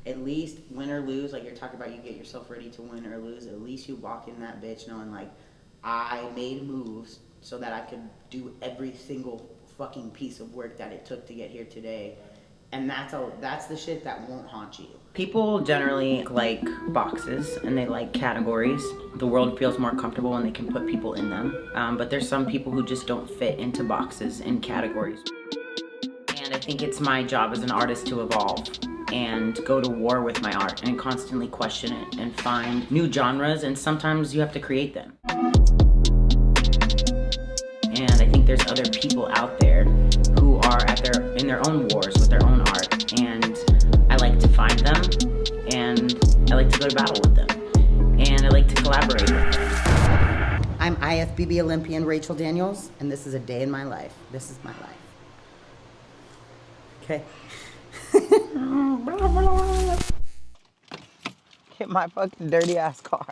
at least win or lose, like you're talking about, you get yourself ready to win or lose. At least you walk in that bitch knowing like I made moves so that I could do every single fucking piece of work that it took to get here today. And that's the shit that won't haunt you. People generally like boxes and they like categories. The world feels more comfortable when they can put people in them. But there's some people who just don't fit into boxes and categories. And I think it's my job as an artist to evolve and go to war with my art and constantly question it and find new genres, and sometimes you have to create them. And I think there's other people out there who are in their own wars with their own art, and I like to find them, and I like to go to battle with them, and I like to collaborate with them. I'm IFBB Olympian Rachel Daniels, and this is a day in my life. This is my life. Okay. Get my fucking dirty ass car.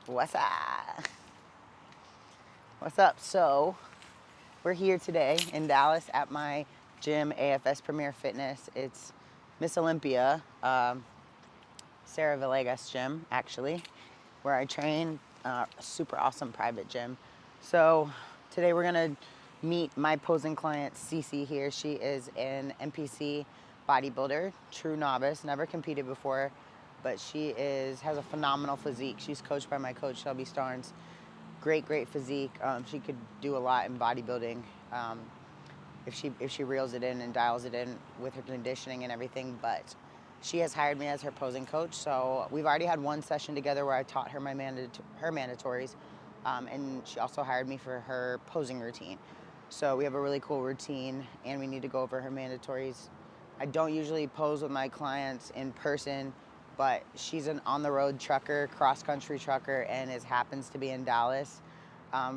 What's up? What's up? So, we're here today in Dallas at my gym, AFS Premier Fitness. It's Miss Olympia, Sarah Villegas gym, actually, where I train. Super awesome private gym. So today we're gonna meet my posing client, Cece here. She is an NPC bodybuilder, true novice, never competed before, but she has a phenomenal physique. She's coached by my coach, Shelby Starnes. Great physique. She could do a lot in bodybuilding if she reels it in and dials it in with her conditioning and everything, but she has hired me as her posing coach, so we've already had one session together where I taught her her mandatories, and she also hired me for her posing routine. So we have a really cool routine, and we need to go over her mandatories. I don't usually pose with my clients in person, but she's an on-the-road trucker, cross-country trucker, and happens to be in Dallas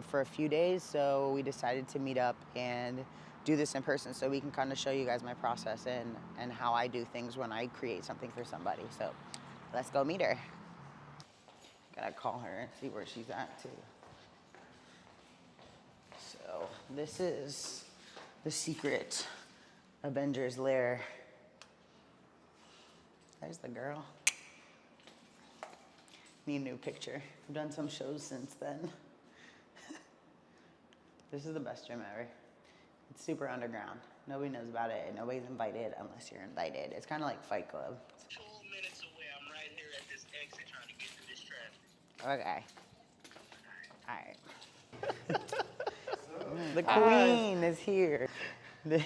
for a few days, so we decided to meet up and do this in person so we can kind of show you guys my process and how I do things when I create something for somebody. So let's go meet her. Gotta call her and see where she's at too. So this is the secret Avengers lair. There's the girl. Need a new picture. I've done some shows since then. This is the best gym ever. It's super underground. Nobody knows about it, and nobody's invited unless you're invited. It's kind of like Fight Club. 2 minutes away. I'm right here at this exit trying to get through this traffic. Okay. All right. The queen is here. All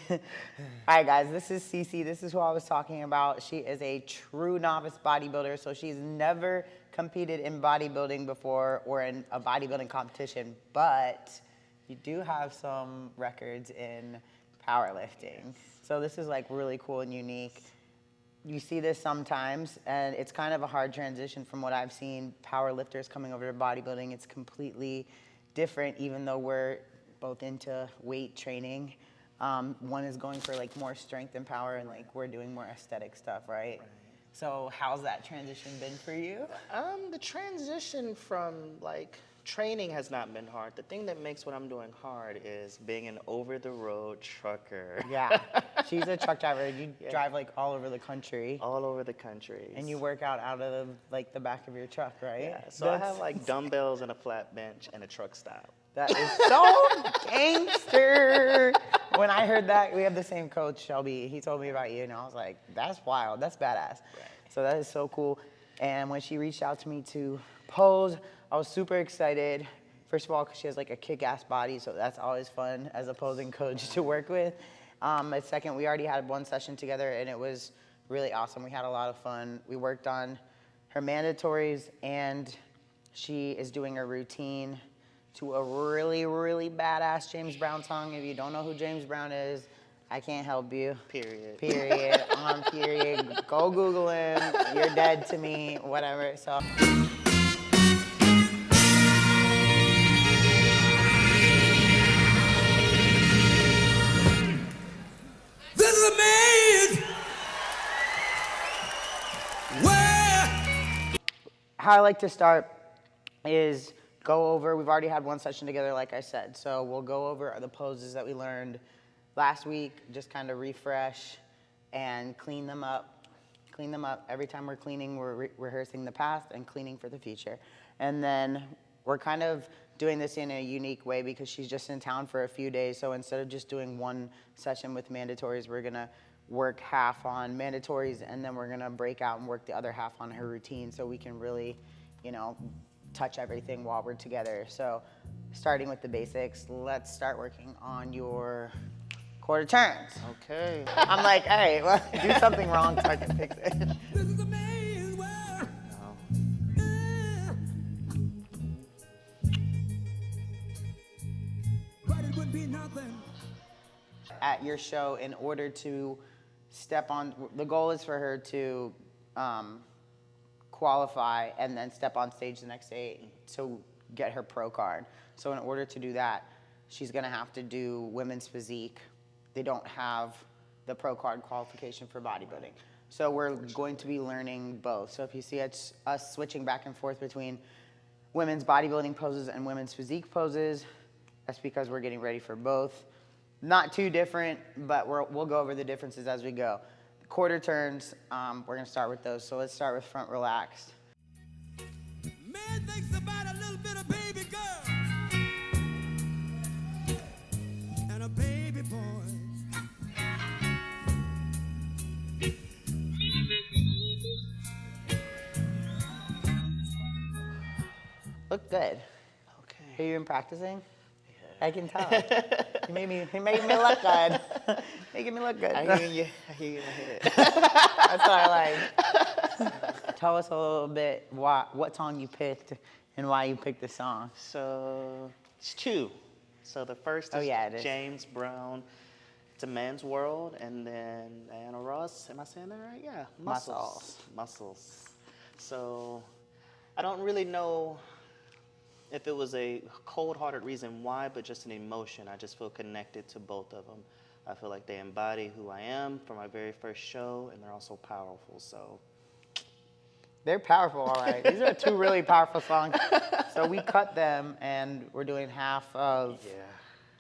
right, guys, this is Cece. This is who I was talking about. She is a true novice bodybuilder, so she's never competed in bodybuilding before or in a bodybuilding competition, but you do have some records in powerlifting. So this is like really cool and unique. You see this sometimes, and it's kind of a hard transition from what I've seen powerlifters coming over to bodybuilding. It's completely different, even though we're both into weight training. One is going for like more strength and power, and like we're doing more aesthetic stuff, right? So how's that transition been for you? The transition from like training has not been hard. The thing that makes what I'm doing hard is being an over-the-road trucker. Yeah, she's a truck driver. You drive like all over the country. All over the country. And you work out of the back of your truck, right? Yeah, so I have like dumbbells and a flat bench and a truck stop. That is so gangster. When I heard that, we have the same coach, Shelby. He told me about you, and I was like, that's wild. That's badass. Right. So that is so cool. And when she reached out to me to pose, I was super excited. First of all, because she has like a kick-ass body, so that's always fun as a posing coach to work with. But second, we already had one session together, and it was really awesome. We had a lot of fun. We worked on her mandatories, and she is doing a routine to a really, really badass James Brown song. If you don't know who James Brown is, I can't help you. Period. Period. Period. Go Google him. You're dead to me. Whatever. So. This is amazing. How I like to start is go over, we've already had one session together, like I said, so we'll go over the poses that we learned last week, just kind of refresh and clean them up. Clean them up. Every time we're cleaning, we're rehearsing the past and cleaning for the future. And then we're kind of doing this in a unique way because she's just in town for a few days. So instead of just doing one session with mandatories, we're going to work half on mandatories, and then we're going to break out and work the other half on her routine so we can really, you know, touch everything while we're together. So starting with the basics, let's start working on your quarter turns. Okay. I'm like, hey, well, do something wrong so I can fix it. This is a man's world. But it would be nothing. At your show, in order to step on, the goal is for her to qualify and then step on stage the next day to get her pro card. So in order to do that, she's gonna have to do women's physique. They don't have the pro card qualification for bodybuilding. So we're going to be learning both. So if you see us switching back and forth between women's bodybuilding poses and women's physique poses, that's because we're getting ready for both. Not too different, but we'll go over the differences as we go. The quarter turns, we're gonna start with those. So let's start with front relaxed. Man thinks about a little bit of baby girl and a baby boy. Look good. Okay. Have you been practicing? Yeah. I can tell. He made me look good. Making me look good. I hear you. I hear you in my head. That's what I like. Tell us a little bit what song you picked and why you picked the song. So it's two. So the first is it is. James Brown. It's a Man's World, and then Diana Ross. Am I saying that right? Yeah. Muscles. So I don't really know if it was a cold-hearted reason why, but just an emotion. I just feel connected to both of them. I feel like they embody who I am from my very first show, and they're also powerful. So They're powerful, all right. These are two really powerful songs. So we cut them, and we're doing half of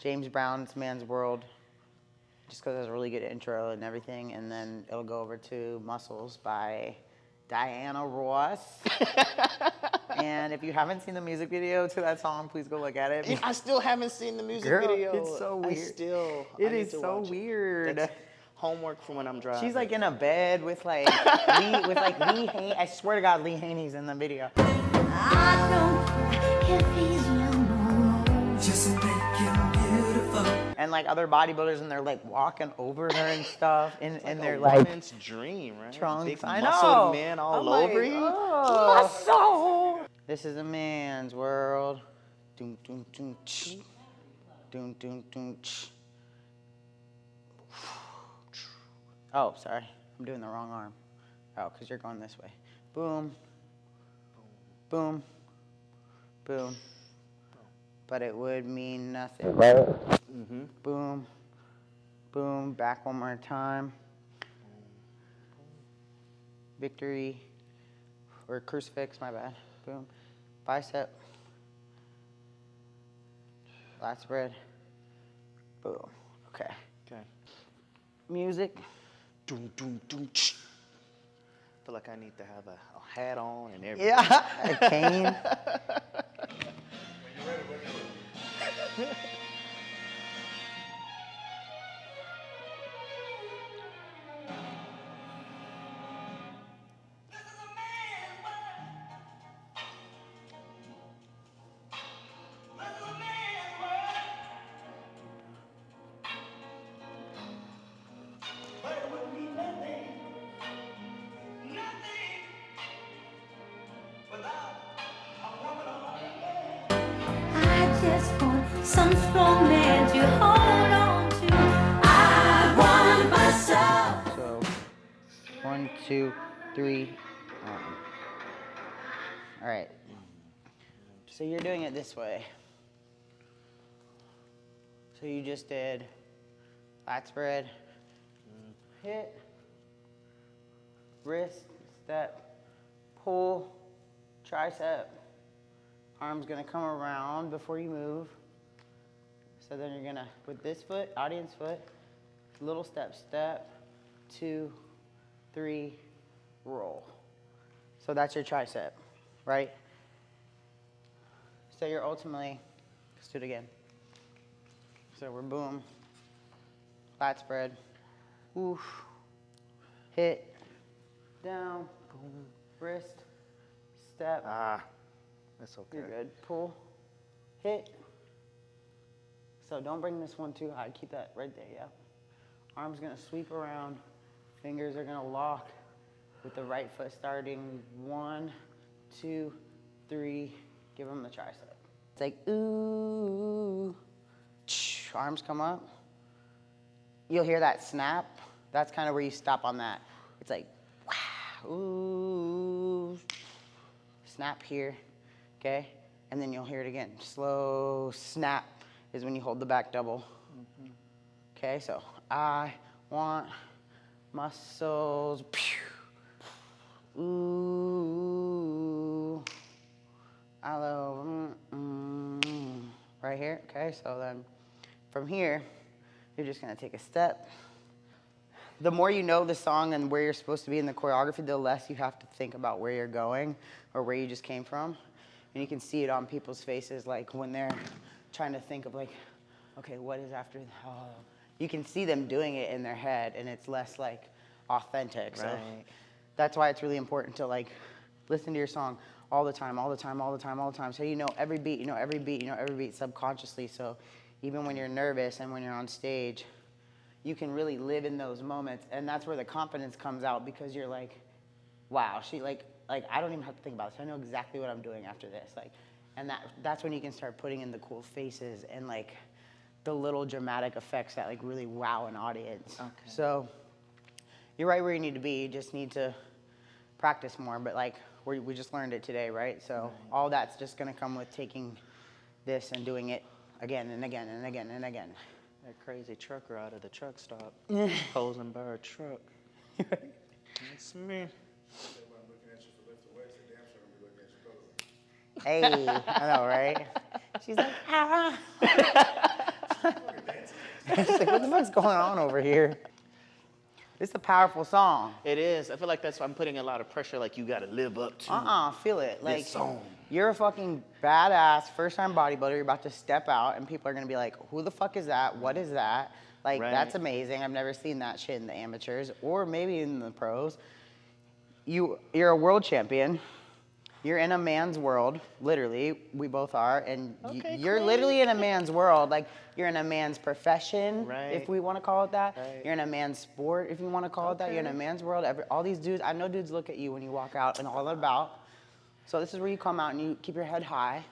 James Brown's Man's World, just because it has a really good intro and everything, and then it'll go over to Muscles by Diana Ross. And if you haven't seen the music video to that song, please go look at it. I still haven't seen the music Girl, video. it's so weird. It is so weird. That's homework for when I'm driving. She's like in a bed with like Lee Haney. I swear to God, Lee Haney's in the video. I don't care if he's young. Just make him beautiful. And like other bodybuilders, and they're like walking over her and stuff, and they're a like woman's dream, right? trunks. Big I muscled know. men all I'm over like, you. oh. Muscle. This is a man's world. Doom doom doom ch. Doom doom doom ch. Oh, sorry. I'm doing the wrong arm. Oh, because you're going this way. Boom. Boom. Boom. But it would mean nothing. Mm-hmm. Boom. Boom. Back one more time. Victory. Or crucifix, my bad. Boom. Bicep. Lat spread. Boom. Okay. Okay. Music. Doom, doom, doom, ch. I feel like I need to have a hat on and everything. Yeah. A cane. I just want some strong man to hold on to. I want myself. So, 1, 2, 3. All right. So you're doing it this way. So you just did lat spread, hit, wrist, step, pull, tricep, Arm's gonna come around before you move. So then you're gonna, with this foot, audience foot, little step, step, 2, 3, roll. So that's your tricep, right? So you're ultimately, let's do it again. So we're boom, flat spread, oof, hit, down, boom, wrist, step. That's okay. You're good. Pull, hit. So don't bring this one too high. Keep that right there, yeah. Arm's gonna sweep around. Fingers are gonna lock with the right foot starting 1, 2, 3. Give them the tricep. It's like, ooh. Arms come up. You'll hear that snap. That's kind of where you stop on that. It's like, wow, ooh. Snap here, okay? And then you'll hear it again. Slow snap is when you hold the back double. Okay, so I want muscles. Ooh. I love, right here. Okay, so then from here, you're just gonna take a step. The more you know the song and where you're supposed to be in the choreography, the less you have to think about where you're going or where you just came from. And you can see it on people's faces, like when they're trying to think of like, okay, what is after, you can see them doing it in their head and it's less like authentic. So that's why it's really important to like listen to your song all the time, all the time, all the time, all the time. So you know every beat, you know every beat, you know every beat subconsciously. So even when you're nervous and when you're on stage, you can really live in those moments. And that's where the confidence comes out because you're like, wow, she like I don't even have to think about this. I know exactly what I'm doing after this. Like, and that's when you can start putting in the cool faces and like the little dramatic effects that like really wow an audience. Okay. So you're right where you need to be. You just need to practice more. But like we just learned it today, right? So all that's just gonna come with taking this and doing it again and again and again and again. That crazy trucker out of the truck stop, posing by a truck. That's me. Hey, I know, right? She's like, ah. She's like, what the fuck's going on over here? It's a powerful song. It is. I feel like that's why I'm putting a lot of pressure. Like you got to live up to. Feel it. Like this song. You're a fucking badass first-time bodybuilder. You're about to step out, and people are gonna be like, "Who the fuck is that? What is that?" Like that's amazing. I've never seen that shit in the amateurs or maybe in the pros. You're a world champion. You're in a man's world, literally. We both are, and you're literally in a man's world. Like you're in a man's profession, if we want to call it that. You're in a man's sport, if you want to call it that. You're in a man's world. All these dudes, I know dudes look at you when you walk out and all about. So this is where you come out and you keep your head high,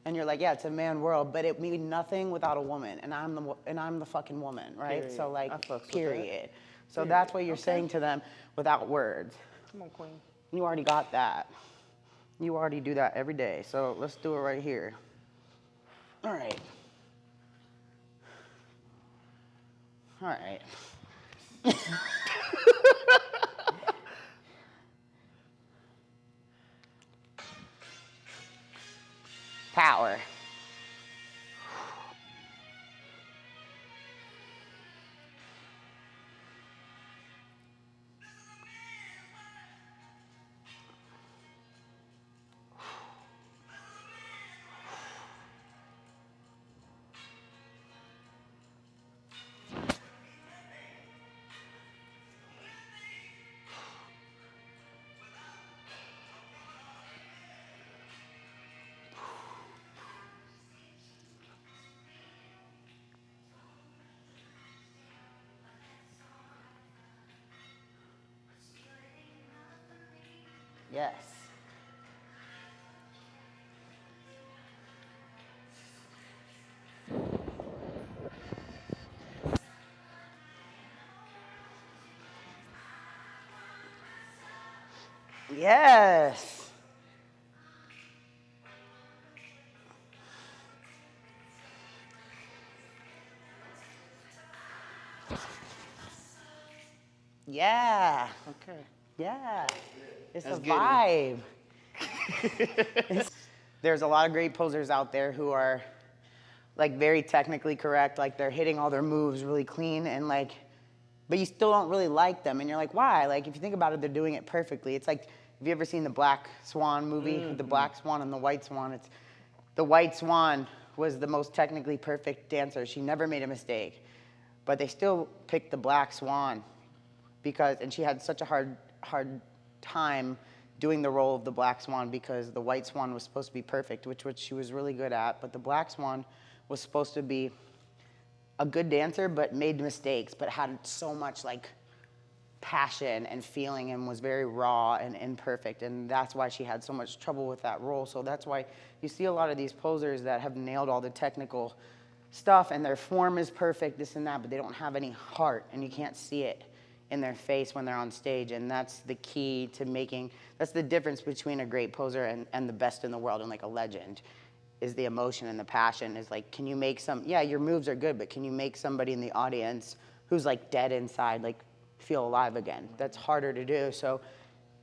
and you're like, yeah, it's a man world, but it means nothing without a woman, and I'm the fucking woman, right? Period. So like, period. So Period. that's what you're saying to them without words. Come on, queen. You already got that. You already do that every day. So let's do it right here. All right. All right. Power. Yes. Yes. Yeah. Okay. Yeah. It's That's a good. vibe. there's a lot of great posers out there who are like very technically correct, like they're hitting all their moves really clean and like, but you still don't really like them. And you're like, why? Like if you think about it, they're doing it perfectly. It's like, have you ever seen the Black Swan movie? The Black Swan and the White Swan? It's the White Swan was the most technically perfect dancer. She never made a mistake. But they still picked the Black Swan because, and she had such a hard time doing the role of the Black Swan because the White Swan was supposed to be perfect, which she was really good at. But the Black Swan was supposed to be a good dancer, but made mistakes, but had so much like passion and feeling and was very raw and imperfect, and that's why she had so much trouble with that role. So that's why you see a lot of these posers that have nailed all the technical stuff and their form is perfect, this and that, but they don't have any heart, and you can't see it in their face when they're on stage. And that's the key to making, that's the difference between a great poser and the best in the world and like a legend, is the emotion and the passion. Is like, can you make some, yeah, your moves are good, but can you make somebody in the audience who's like dead inside like feel alive again? That's harder to do. So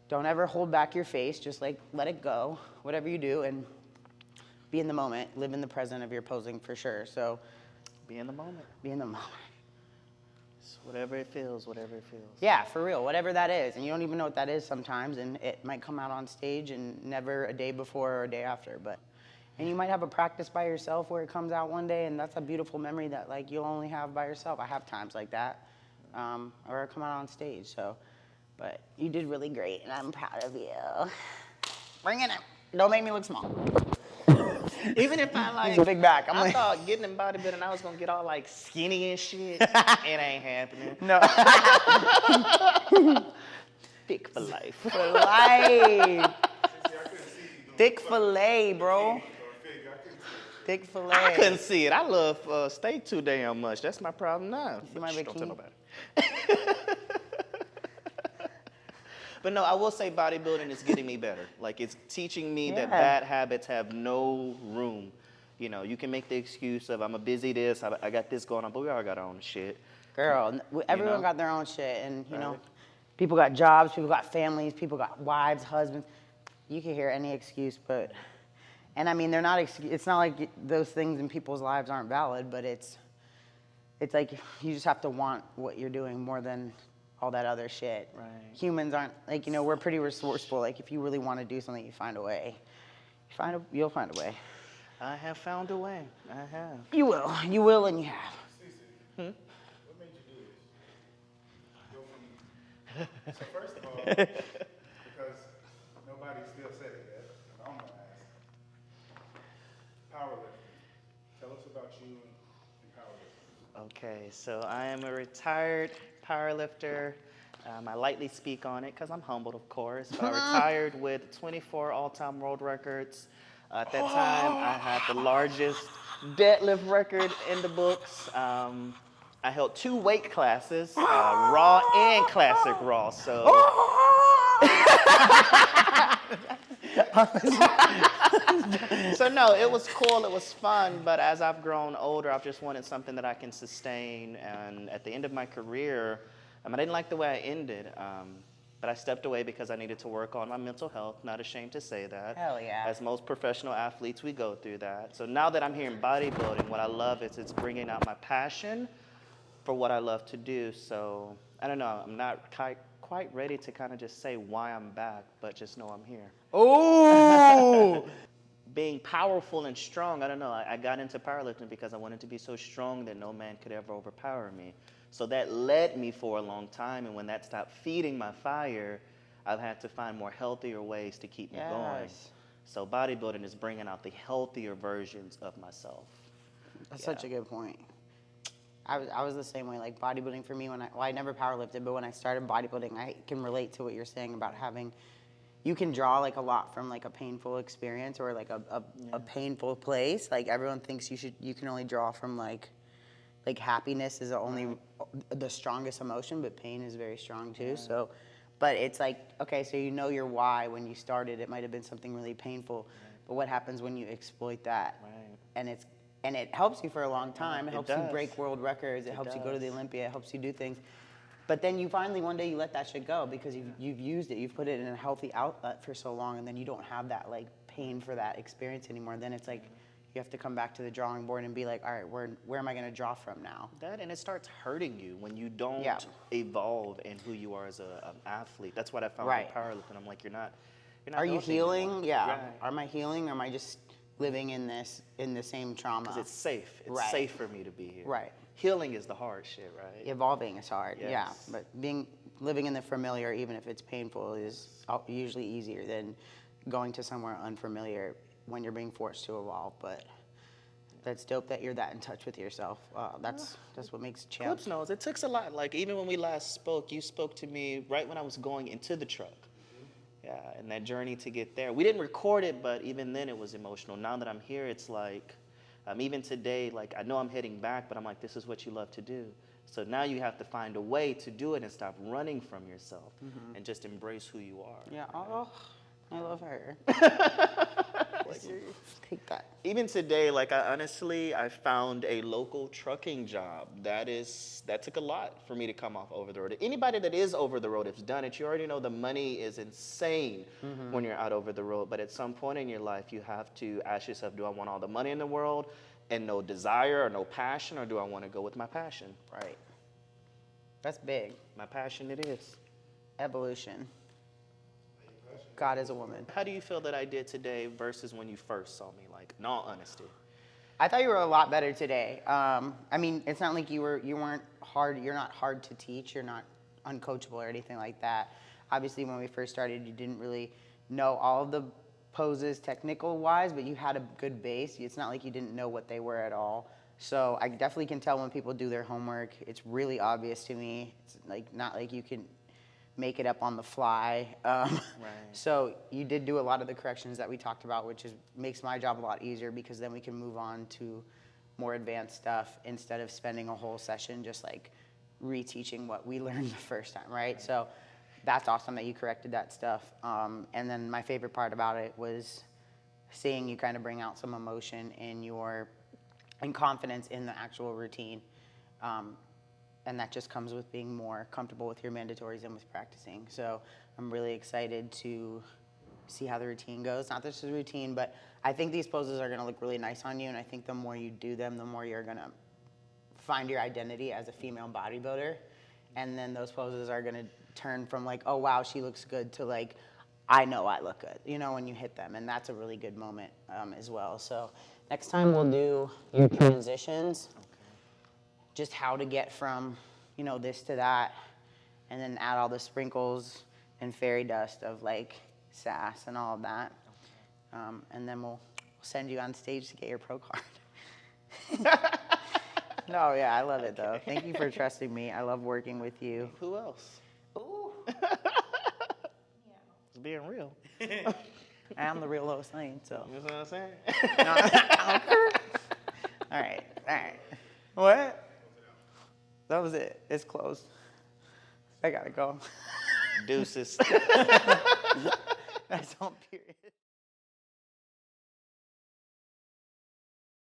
don't ever hold back your face, just like let it go, whatever you do, and be in the moment, live in the present of your posing for sure. So Be in the moment. be in the moment. It's whatever it feels, whatever it feels. Yeah, for real, whatever that is. And you don't even know what that is sometimes, and it might come out on stage and never a day before or a day after. But, and you might have a practice by yourself where it comes out one day, and that's a beautiful memory that like you'll only have by yourself. I have times like that, or come out on stage. So, but you did really great, and I'm proud of you. Bring it in. Don't make me look small. Even if I like, He's a big back. I thought getting in bodybuilding, I was gonna get all like skinny and shit. It ain't happening. No. Thick for life. For life. Thick fillet, bro. Thick fillet. I couldn't see it. I love steak too damn much. That's my problem now. see my Shh, don't tell bikini? nobody. But no, I will say bodybuilding is getting me better. Like it's teaching me that Yeah. bad habits have no room. You know, you can make the excuse of I'm a busy this, I got this going on, but we all got our own shit. Girl, everyone know? got their own shit, and you know, Right. people got jobs, people got families, people got wives, husbands. You can hear any excuse, but, and I mean, they're not. It's not like those things in people's lives aren't valid, but it's like you just have to want what you're doing more than all that other shit. Right. Humans aren't like, you know, we're pretty resourceful. Like if you really want to do something, you find a way. You'll find a way. I have found a way. I have. You will, and you have. What made you do this? So first of all, because nobody still said it yet, I'm gonna ask. Powerlifting. Tell us about you and powerlifting. Okay, so I am a retired powerlifter. I lightly speak on it because I'm humbled, of course. But I retired with 24 all-time world records. At that time, I had the largest deadlift record in the books. I held 2 weight classes, raw and classic raw. So, so no, it was cool, it was fun, but as I've grown older, I've just wanted something that I can sustain. And at the end of my career, I didn't like the way I ended, but I stepped away because I needed to work on my mental health, not ashamed to say that. Hell yeah. As most professional athletes, we go through that. So now that I'm here in bodybuilding, what I love is it's bringing out my passion for what I love to do. So I don't know, I'm not quite ready to kind of just say why I'm back, but just know I'm here. Oh. Being powerful and strong, I don't know, I got into powerlifting because I wanted to be so strong that no man could ever overpower me. So that led me for a long time, and when that stopped feeding my fire, I've had to find more healthier ways to keep me going. Yes. So bodybuilding is bringing out the healthier versions of myself. That's such a good point. I was the same way. Like bodybuilding for me, I never powerlifted, but when I started bodybuilding, I can relate to what you're saying about having. You can draw like a lot from like a painful experience or like a painful place. Like everyone thinks you can only draw from like happiness is the strongest emotion, but pain is very strong too. So, but it's like, okay, so you know your why when you started. It might have been something really painful, but what happens when you exploit that? Right. And it helps you for a long time. It helps you does. break world records. It helps you go to the does. Olympia. It helps you do things. But then you finally one day you let that shit go because you've used it. You've put it in a healthy outlet for so long, and then you don't have that like pain for that experience anymore, then it's like you have to come back to the drawing board and be like, all right, where am I going to draw from now? That, and it starts hurting you when you don't Yeah. evolve in who you are as an athlete. That's what I found Right. with powerlifting. I'm like, you're not Are you healthy healing? anymore. Yeah. Right. Am I healing, or am I just living in the same trauma? Because it's safe. It's Right. safe for me to be here. Right. Healing is the hard shit, right? Evolving is hard, yeah. Yes. But living in the familiar, even if it's painful, is usually easier than going to somewhere unfamiliar when you're being forced to evolve. But that's dope that you're that in touch with yourself. That's what makes a champ. Clips knows it takes a lot. Like even when we last spoke, you spoke to me right when I was going into the truck. Yeah, and that journey to get there. We didn't record it, but even then it was emotional. Now that I'm here, it's like, even today, like I know I'm heading back, but I'm like, this is what you love to do. So now you have to find a way to do it and stop running from yourself and just embrace who you are. Yeah, oh, I love her. Take that. Even today, like I found a local trucking job. That took a lot for me to come off over the road. Anybody that is over the road has done it. You already know the money is insane when you're out over the road. But at some point in your life, you have to ask yourself, do I want all the money in the world and no desire or no passion, or do I want to go with my passion? Right. That's big. My passion it is. Evolution. God is a woman. How do you feel that I did today versus when you first saw me? Like, in all honesty. I thought you were a lot better today. I mean, it's not like you weren't hard. You're not hard to teach. You're not uncoachable or anything like that. Obviously, when we first started, you didn't really know all of the poses technical wise, but you had a good base. It's not like you didn't know what they were at all. So I definitely can tell when people do their homework. It's really obvious to me. It's like not like you can make it up on the fly. Right. So you did do a lot of the corrections that we talked about, which makes my job a lot easier because then we can move on to more advanced stuff instead of spending a whole session just like reteaching what we learned the first time, right? So that's awesome that you corrected that stuff. And then my favorite part about it was seeing you kind of bring out some emotion and confidence in the actual routine. And that just comes with being more comfortable with your mandatories and with practicing. So I'm really excited to see how the routine goes. Not just the routine, but I think these poses are gonna look really nice on you, and I think the more you do them, the more you're gonna find your identity as a female bodybuilder. And then those poses are gonna turn from like, oh wow, she looks good, to like, I know I look good, you know, when you hit them. And that's a really good moment as well. So next time we'll do your transitions. Just how to get from, you know, this to that, and then add all the sprinkles and fairy dust of like sass and all of that. And then we'll send you on stage to get your pro card. No, yeah, I love it though. Thank you for trusting me. I love working with you. Who else? Ooh. It's being real. I am the real Lois Lane, so. You know what I'm saying? All right. What? That was it. It's closed. I gotta go. Deuces. That's on period.